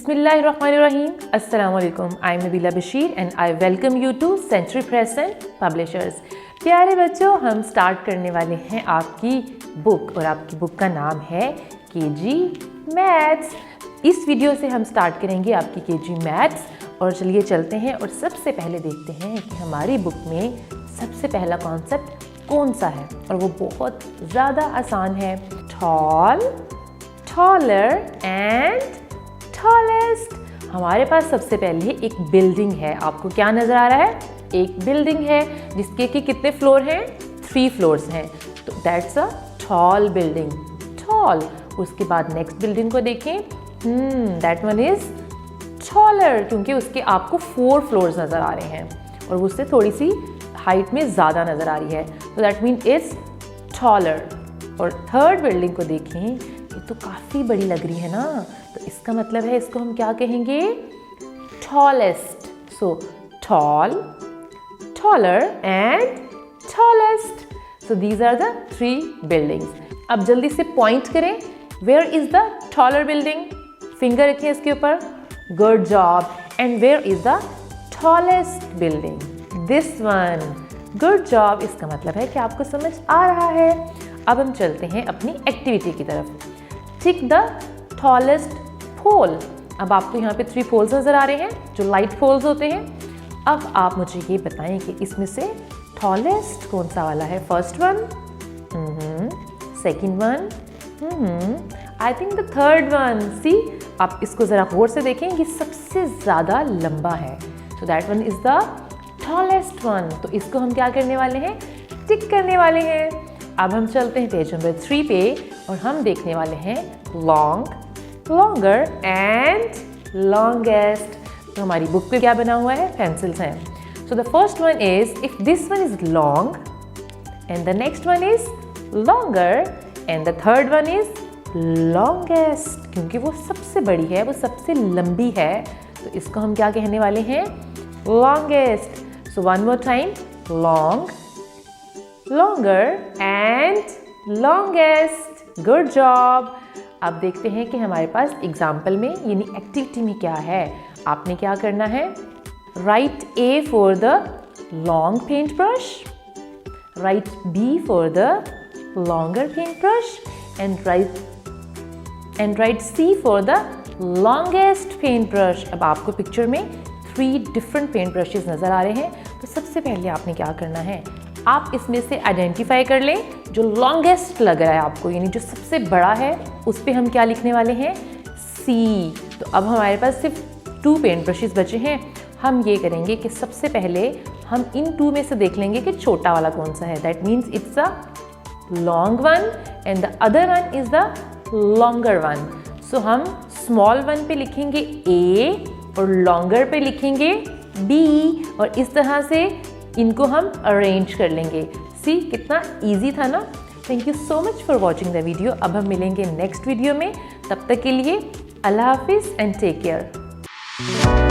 Bismillahirrahmanirrahim. Assalamu alaikum. I am Nabila Bashir and I welcome you to Century Press and Publishers. प्यारे बच्चों, हम start करने वाले हैं आपकी बुक और आपकी बुक का नाम है केजी मैथ्स। इस वीडियो से हम स्टार्ट करेंगे आपकी केजी मैथ्स और चलिए चलते हैं और सबसे पहले देखते हैं कि हमारी बुक में सबसे पहला कॉन्सेप्ट कौन सा है और वो बहुत ज़्यादा आसान है। Tall, taller and tallest. हमारे पास सबसे पहले एक बिल्डिंग है। आपको क्या नज़र आ रहा है? एक बिल्डिंग है जिसके कि कितने फ्लोर हैं? 3 फ्लोर्स हैं। तो that's a tall building, tall. उसके बाद नेक्स्ट बिल्डिंग को देखें, दैट वन इज टॉलर, क्योंकि उसके आपको 4 फ्लोर्स नज़र आ रहे हैं और उससे थोड़ी सी हाइट में ज़्यादा नज़र आ रही है। तो दैट मीन इज टॉलर। और थर्ड बिल्डिंग को देखें, ये तो काफ़ी बड़ी लग रही है ना, तो इसका मतलब है इसको हम क्या कहेंगे? Tallest. So tall, taller and tallest. So these are the 3 buildings. अब जल्दी से पॉइंट करें, where is the taller building? Finger रखें इसके ऊपर। Good job. And where is the tallest building? This one. Good job. इसका मतलब है कि आपको समझ आ रहा है। अब हम चलते हैं अपनी एक्टिविटी की तरफ। टिक द टॉलेस्ट पोल। अब आपको यहाँ पे 3 पोल्स नज़र आ रहे हैं जो लाइट पोल्स होते हैं। अब आप मुझे ये बताएं कि इसमें से टॉलेस्ट कौन सा वाला है? First one, second one, I think the third one. See, आप इसको ज़रा गौर से देखें, ये सबसे ज़्यादा लंबा है। So that one is the tallest one. तो इसको हम क्या करने वाले हैं? टिक करने वाले हैं। अब हम चलते हैं पेज नंबर 3 पे और हम देखने वाले हैं लॉन्ग, लॉन्गर एंड लॉन्गेस्ट। तो हमारी बुक पे क्या बना हुआ है? पेंसिल्स हैं। So the first one is, if this one is long and the next one is longer and the third one is longest, क्योंकि वो सबसे बड़ी है, वो सबसे लंबी है, तो इसको हम क्या कहने वाले हैं? Longest. So one more time, long, longer and longest. Good job. अब देखते हैं कि हमारे पास एग्जाम्पल में यानी एक्टिविटी में क्या है। आपने क्या करना है? Write A for the long paint brush, write B for the longer paint brush and write C for the longest paint brush. अब आपको पिक्चर में 3 डिफरेंट पेंट ब्रशेस नज़र आ रहे हैं। तो सबसे पहले आपने क्या करना है? आप इसमें से आइडेंटिफाई कर लें जो लॉन्गेस्ट लग रहा है आपको, यानी जो सबसे बड़ा है, उस पर हम क्या लिखने वाले हैं? C। तो अब हमारे पास सिर्फ 2 पेंट ब्रशेस बचे हैं। हम ये करेंगे कि सबसे पहले हम इन 2 में से देख लेंगे कि छोटा वाला कौन सा है। That means it's a long one and the other one is the longer one. So हम स्मॉल वन पे लिखेंगे A और लॉन्गर पे लिखेंगे B और इस तरह से इनको हम अरेंज कर लेंगे। सी, कितना इजी था ना? Thank you so much for watching the video. अब हम मिलेंगे नेक्स्ट वीडियो में। तब तक के लिए अल्लाह हाफिज़ एंड टेक केयर।